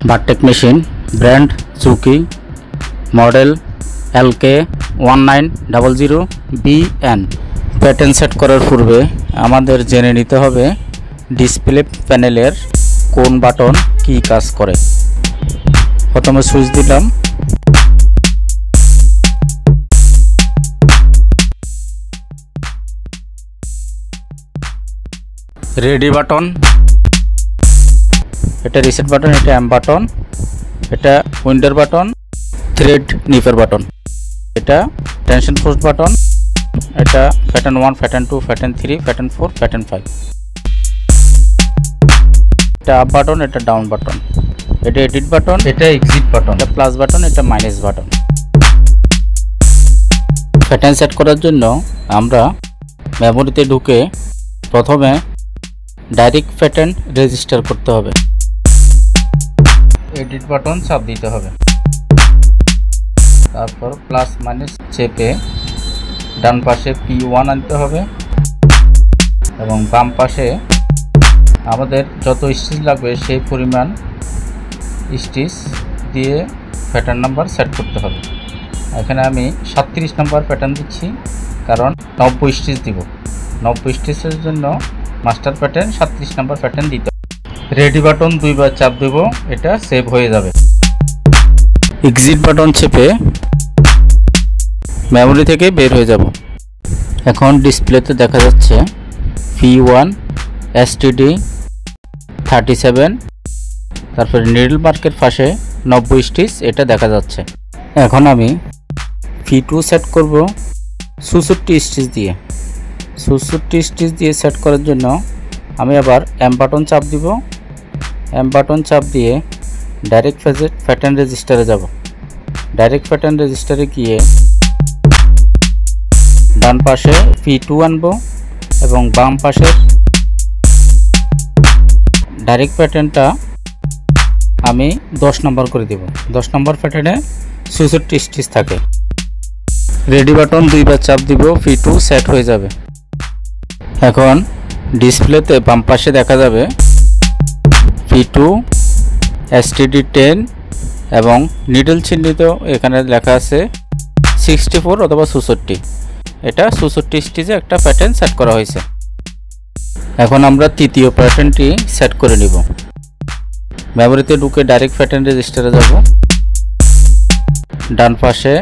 বারটেক machine, brand Juki, model LK1900BN। Pattern set করার পূর্বে আমাদের জেনে নিতে হবে ডিসপ্লে প্যানেলের কোন বাটন কি কাজ করে। প্রথমে সুইচ দিলাম, রেডি বাটন, এটা রিসেট বাটন, এটা এম বাটন, এটা উইন্ডোর বাটন, থ্রেড নিপের বাটন, এটা টেনশন পোস্ট বাটন, এটা pattern 1, pattern 2, pattern 3, pattern 4, pattern 5, এটা আপ বাটন, এটা ডাউন বাটন, এটা এডিট বাটন, এটা এক্সিট বাটন, এটা প্লাস বাটন, এটা মাইনাস বাটন। প্যাটার্ন সেট করার জন্য আমরা মেমোরিতে ঢুকে প্রথমে ডাইরেক্ট প্যাটার্ন রেজিস্টার করতে হবে, এডিট বাটন চাপ দিতে হবে, তারপর প্লাস মাইনাস চেপে ডান পাশে P1 আনতে হবে এবং বাম পাশে আমাদের যত স্টিচ লাগবে সেই পরিমাণ স্টিচ দিয়ে প্যাটার্ন নাম্বার সেট করতে হবে। এখানে আমি 37 নম্বর প্যাটার্ন দিচ্ছি, কারণ 90 স্টিচ দিব। 90 স্টিচের জন্য মাস্টার প্যাটার্ন 37 নম্বর প্যাটার্ন দিতে হবে। রেডি বাটন দুইবার চাপ দেব, এটা সেভ হয়ে যাবে। এক্সিট বাটন চেপে মেমোরি থেকে বের হয়ে যাব। এখন ডিসপ্লেতে দেখা যাচ্ছে P1 STD 37, তারপরে নিডল মার্কের পাশে 90 স্টিচ, এটা দেখা যাচ্ছে। এখন আমি P2 সেট করব 64 স্টিচ দিয়ে। 64 স্টিচ দিয়ে সেট করার জন্য আমি আবার এম বাটন চাপ দিব। এম বাটন চাপ দিয়ে ডাইরেক্ট প্যাটার্ন রেজিস্টারে যাব। ডাইরেক্ট প্যাটার্ন রেজিস্টারে গিয়ে ডান পাশে P2 আনব এবং বাম পাশে ডাইরেক্ট প্যাটার্নটা আমি 10 নম্বর করে দেব। 10 নম্বর প্যাটার্নে 64 স্টিচ থাকে। রেডি বাটন দুইবার চাপ দিব, P2 সেট হয়ে যাবে। এখন ডিসপ্লেতে বাম পাশে দেখা যাবে P2 STD 10 এবং নিডল চিহ্নিত এখানে লেখা আছে 64 অথবা 64। এটা 64 স্টিচে একটা প্যাটার্ন সেট করা হয়েছে। এখন আমরা তৃতীয় প্যাটার্নটি সেট করে নিব। মেমোরিতে ঢুকে ডাইরেক্ট প্যাটার্ন রেজিস্টারে যাব। ডান পাশে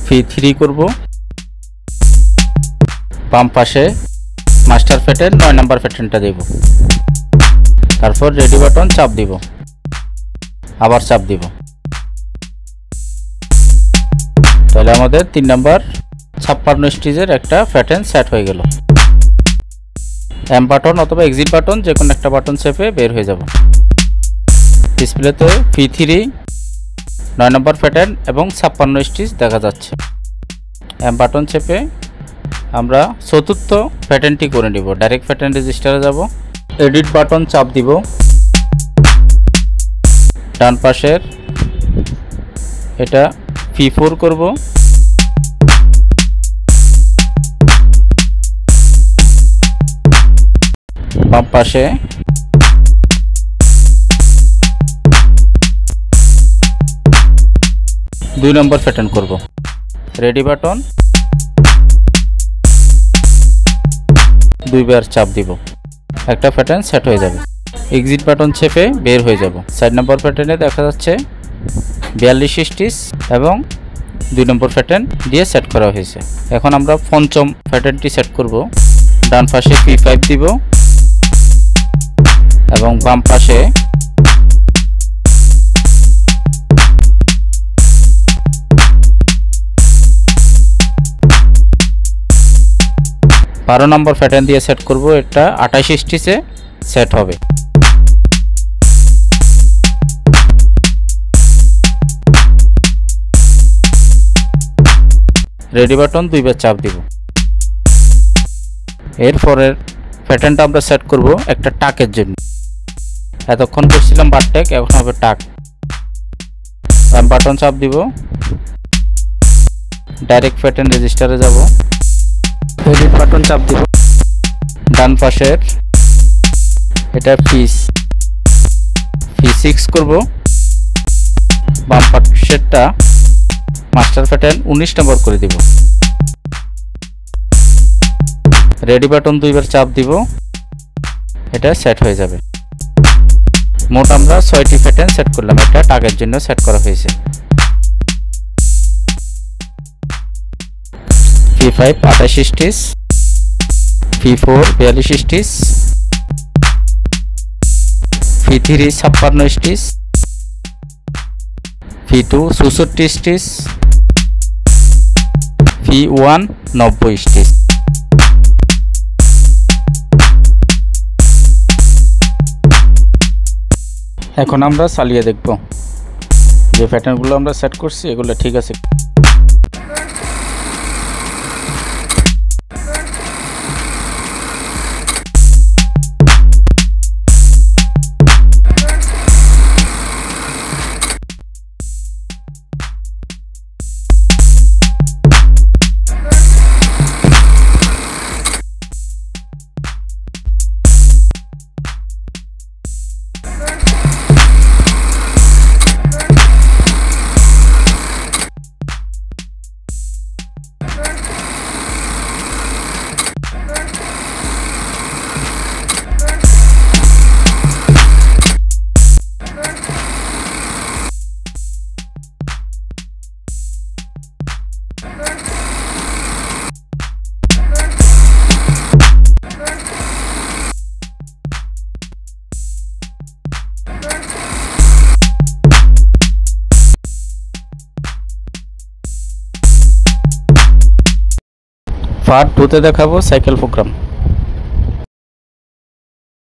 P3 করব, বাম পাশে মাস্টার প্যাটার্ন 9 নম্বর প্যাটার্নটা দেব। তারপর রেডি বাটন চাপ দিব, আবার চাপ দিব। তাহলে আমাদের 3 নম্বর 56 স্টিচের একটা প্যাটার্ন সেট হয়ে গেল। এম বাটন অথবা এক্সিট বাটন যে কোনো একটা বাটন চেপে বের হয়ে যাব। ডিসপ্লেতে P3 9 নম্বর প্যাটার্ন এবং 56 স্টিচ দেখা যাচ্ছে। এম বাটন চেপে আমরা চতুর্থ প্যাটার্নটি করে নিব। ডাইরেক্ট প্যাটার্ন রেজিস্টারে যাব, এডিট বাটন চাপ দিব। ডান পাশের এটা P4 করব, বাম পাশে দুই নম্বর প্যাটার্ন করব। রেডি বাটন দুইবার চাপ দিব, একটা প্যাটার্ন সেট হয়ে যাবে। এক্সিট বাটন চেপে বের হয়ে যাব। 4 নম্বর প্যাটার্নে দেখা যাচ্ছে 42 স্টিচ এবং 2 নম্বর প্যাটার্ন দিয়ে সেট করা হয়েছে। এখন আমরা পঞ্চম প্যাটার্নটি সেট করব। ডান পাশে P5 দিব এবং বাম পাশে বারো নম্বর প্যাটার্ন দিয়ে সেট করব। এটা 28 স্টিচে সেট হবে। রেডি বাটন দুইবার চাপ দিব। এরপরের প্যাটার্নটা আমরা সেট করব একটা টাকের জন্য। এতক্ষণ করছিলাম বারটেক, এখন হবে টাক। বাটন চাপ দিব, ডাইরেক্ট প্যাটার্ন রেজিস্টারে যাব, এডিট বাটন চাপ দিব। ডান পাশের এটা P6 করব বাম পাশেরটা মাস্টার প্যাটার্ন 19 নম্বর করে দিব। রেডি বাটন দুইবার চাপ দিব, এটা সেট হয়ে যাবে। মোট আমরা 6টি প্যাটার্ন সেট করলাম, এটা টাগের জন্য সেট করা হয়েছে। P5 28 stitch, P4 42 stitch, P3 56 stitch, P2 64 stitch, P1 90 stitch. এখন আমরা চালিয়ে দেখব যে প্যাটার্নগুলো আমরা সেট করছি এগুলো ঠিক আছে। পার্ট 2 তে দেখাবো সাইকেল প্রোগ্রাম।